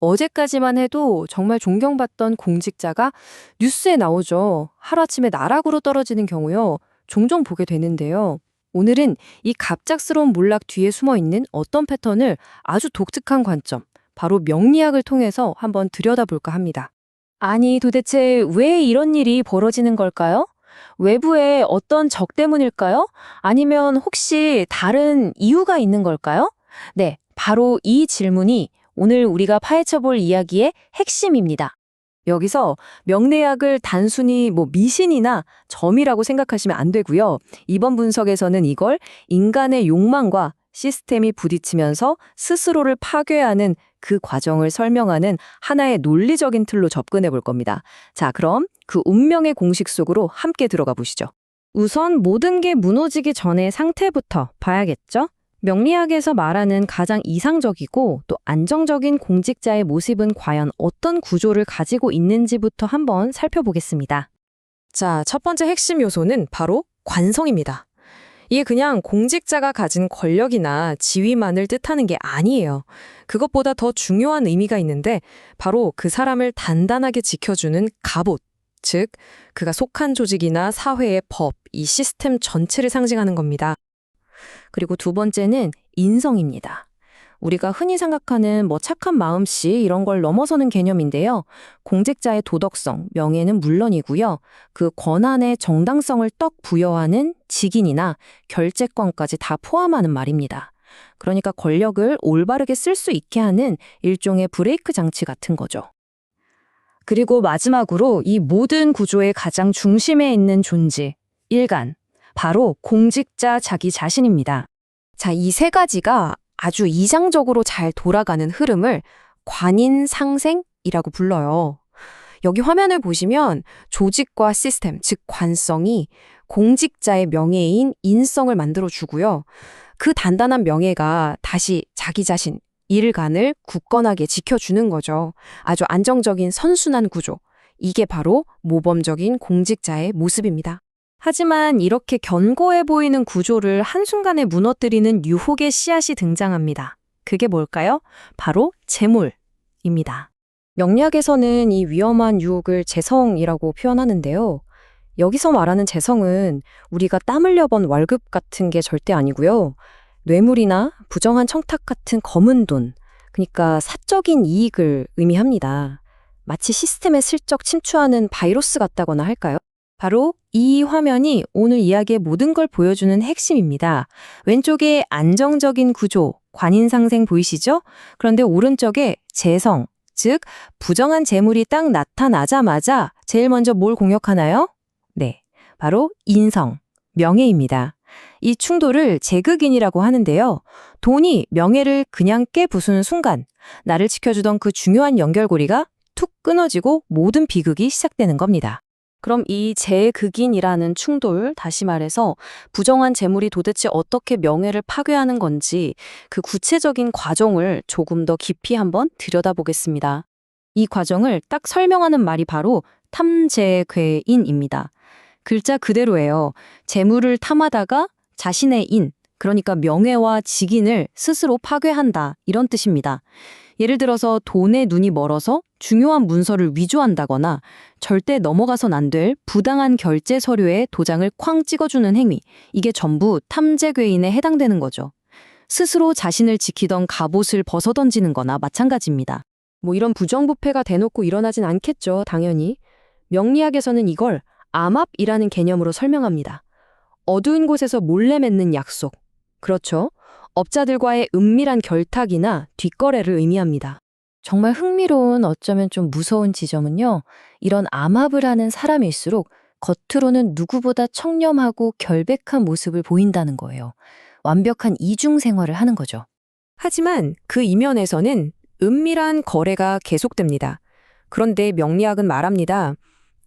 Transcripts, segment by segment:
어제까지만 해도 정말 존경받던 공직자가 뉴스에 나오죠. 하루아침에 나락으로 떨어지는 경우요. 종종 보게 되는데요. 오늘은 이 갑작스러운 몰락 뒤에 숨어 있는 어떤 패턴을 아주 독특한 관점, 바로 명리학을 통해서 한번 들여다볼까 합니다. 아니, 도대체 왜 이런 일이 벌어지는 걸까요? 외부의 어떤 적 때문일까요? 아니면 혹시 다른 이유가 있는 걸까요? 네, 바로 이 질문이 오늘 우리가 파헤쳐 볼 이야기의 핵심입니다. 여기서 명리학을 단순히 미신이나 점이라고 생각하시면 안 되고요. 이번 분석에서는 이걸 인간의 욕망과 시스템이 부딪히면서 스스로를 파괴하는 그 과정을 설명하는 하나의 논리적인 틀로 접근해 볼 겁니다. 자, 그럼 그 운명의 공식 속으로 함께 들어가 보시죠. 우선 모든 게 무너지기 전의 상태부터 봐야겠죠? 명리학에서 말하는 가장 이상적이고 또 안정적인 공직자의 모습은 과연 어떤 구조를 가지고 있는지부터 한번 살펴보겠습니다. 자, 첫 번째 핵심 요소는 바로 관성입니다. 이게 그냥 공직자가 가진 권력이나 지위만을 뜻하는 게 아니에요. 그것보다 더 중요한 의미가 있는데 바로 그 사람을 단단하게 지켜주는 갑옷, 즉 그가 속한 조직이나 사회의 법, 이 시스템 전체를 상징하는 겁니다. 그리고 두 번째는 인성입니다. 우리가 흔히 생각하는 착한 마음씨 이런 걸 넘어서는 개념인데요. 공직자의 도덕성, 명예는 물론이고요. 그 권한의 정당성을 떡 부여하는 직인이나 결재권까지 다 포함하는 말입니다. 그러니까 권력을 올바르게 쓸 수 있게 하는 일종의 브레이크 장치 같은 거죠. 그리고 마지막으로 이 모든 구조의 가장 중심에 있는 존재, 일간, 바로 공직자 자기 자신입니다. 자, 이 세 가지가 아주 이상적으로 잘 돌아가는 흐름을 관인상생이라고 불러요. 여기 화면을 보시면 조직과 시스템, 즉 관성이 공직자의 명예인 인성을 만들어주고요. 그 단단한 명예가 다시 자기 자신, 일간을 굳건하게 지켜주는 거죠. 아주 안정적인 선순환 구조. 이게 바로 모범적인 공직자의 모습입니다. 하지만 이렇게 견고해 보이는 구조를 한순간에 무너뜨리는 유혹의 씨앗이 등장합니다. 그게 뭘까요? 바로 재물입니다. 명리학에서는 이 위험한 유혹을 재성이라고 표현하는데요. 여기서 말하는 재성은 우리가 땀 흘려 번 월급 같은 게 절대 아니고요. 뇌물이나 부정한 청탁 같은 검은 돈, 그러니까 사적인 이익을 의미합니다. 마치 시스템에 슬쩍 침투하는 바이러스 같다거나 할까요? 바로 이 화면이 오늘 이야기의 모든 걸 보여주는 핵심입니다. 왼쪽에 안정적인 구조, 관인상생 보이시죠? 그런데 오른쪽에 재성, 즉 부정한 재물이 딱 나타나자마자 제일 먼저 뭘 공격하나요? 네, 바로 인성, 명예입니다. 이 충돌을 제극인이라고 하는데요. 돈이 명예를 그냥 깨부수는 순간 나를 지켜주던 그 중요한 연결고리가 툭 끊어지고 모든 비극이 시작되는 겁니다. 그럼 이 재극인이라는 충돌, 다시 말해서 부정한 재물이 도대체 어떻게 명예를 파괴하는 건지 그 구체적인 과정을 조금 더 깊이 한번 들여다보겠습니다. 이 과정을 딱 설명하는 말이 바로 탐재괴인입니다. 글자 그대로예요. 재물을 탐하다가 자신의 인, 그러니까 명예와 직인을 스스로 파괴한다, 이런 뜻입니다. 예를 들어서 돈에 눈이 멀어서 중요한 문서를 위조한다거나 절대 넘어가선 안 될 부당한 결제 서류에 도장을 쾅 찍어주는 행위, 이게 전부 탐재괴인에 해당되는 거죠. 스스로 자신을 지키던 갑옷을 벗어던지는 거나 마찬가지입니다. 이런 부정부패가 대놓고 일어나진 않겠죠, 당연히. 명리학에서는 이걸 암압이라는 개념으로 설명합니다. 어두운 곳에서 몰래 맺는 약속. 그렇죠. 업자들과의 은밀한 결탁이나 뒷거래를 의미합니다. 정말 흥미로운, 어쩌면 좀 무서운 지점은요. 이런 암압을 하는 사람일수록 겉으로는 누구보다 청렴하고 결백한 모습을 보인다는 거예요. 완벽한 이중 생활을 하는 거죠. 하지만 그 이면에서는 은밀한 거래가 계속됩니다. 그런데 명리학은 말합니다.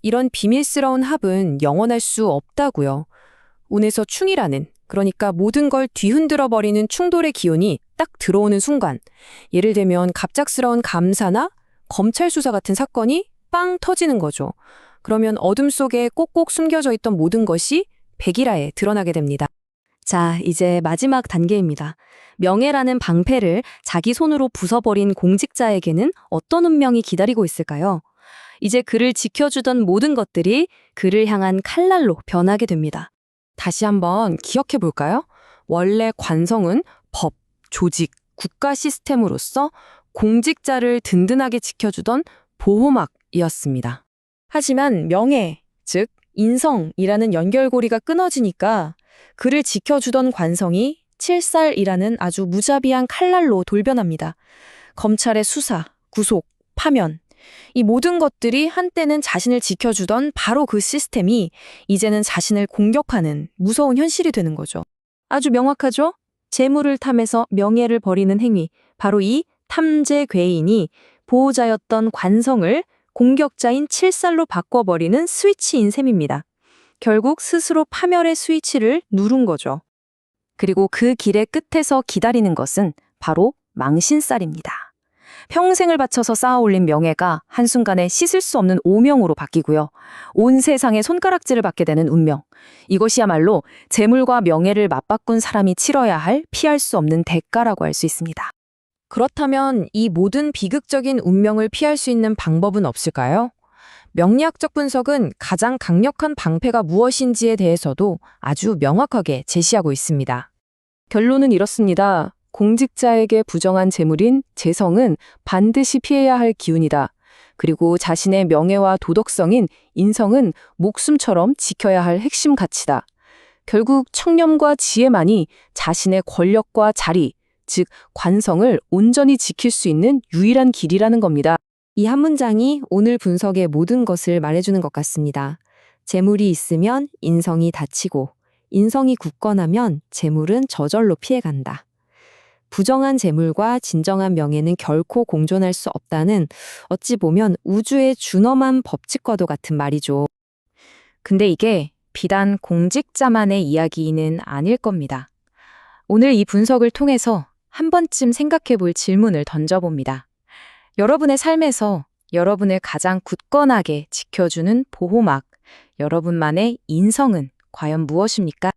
이런 비밀스러운 합은 영원할 수 없다고요. 운에서 충이라는, 그러니까 모든 걸 뒤흔들어 버리는 충돌의 기운이 딱 들어오는 순간, 예를 들면 갑작스러운 감사나 검찰 수사 같은 사건이 빵 터지는 거죠. 그러면 어둠 속에 꼭꼭 숨겨져 있던 모든 것이 백일하에 드러나게 됩니다. 자, 이제 마지막 단계입니다. 명예라는 방패를 자기 손으로 부숴버린 공직자에게는 어떤 운명이 기다리고 있을까요? 이제 그를 지켜주던 모든 것들이 그를 향한 칼날로 변하게 됩니다. 다시 한번 기억해 볼까요? 원래 관성은 법, 조직, 국가 시스템으로서 공직자를 든든하게 지켜주던 보호막이었습니다. 하지만 명예, 즉 인성이라는 연결고리가 끊어지니까 그를 지켜주던 관성이 칠살이라는 아주 무자비한 칼날로 돌변합니다. 검찰의 수사, 구속, 파면, 이 모든 것들이 한때는 자신을 지켜주던 바로 그 시스템이 이제는 자신을 공격하는 무서운 현실이 되는 거죠. 아주 명확하죠? 재물을 탐해서 명예를 버리는 행위, 바로 이 탐재 괴인이 보호자였던 관성을 공격자인 칠살로 바꿔버리는 스위치인 셈입니다. 결국 스스로 파멸의 스위치를 누른 거죠. 그리고 그 길의 끝에서 기다리는 것은 바로 망신살입니다. 평생을 바쳐서 쌓아올린 명예가 한순간에 씻을 수 없는 오명으로 바뀌고요. 온 세상에 손가락질을 받게 되는 운명. 이것이야말로 재물과 명예를 맞바꾼 사람이 치러야 할 피할 수 없는 대가라고 할 수 있습니다. 그렇다면 이 모든 비극적인 운명을 피할 수 있는 방법은 없을까요? 명리학적 분석은 가장 강력한 방패가 무엇인지에 대해서도 아주 명확하게 제시하고 있습니다. 결론은 이렇습니다. 공직자에게 부정한 재물인 재성은 반드시 피해야 할 기운이다. 그리고 자신의 명예와 도덕성인 인성은 목숨처럼 지켜야 할 핵심 가치다. 결국 청렴과 지혜만이 자신의 권력과 자리, 즉 관성을 온전히 지킬 수 있는 유일한 길이라는 겁니다. 이 한 문장이 오늘 분석의 모든 것을 말해주는 것 같습니다. 재물이 있으면 인성이 다치고 인성이 굳건하면 재물은 저절로 피해간다. 부정한 재물과 진정한 명예는 결코 공존할 수 없다는 어찌 보면 우주의 준엄한 법칙과도 같은 말이죠. 근데 이게 비단 공직자만의 이야기는 아닐 겁니다. 오늘 이 분석을 통해서 한 번쯤 생각해 볼 질문을 던져봅니다. 여러분의 삶에서 여러분을 가장 굳건하게 지켜주는 보호막, 여러분만의 인성은 과연 무엇입니까?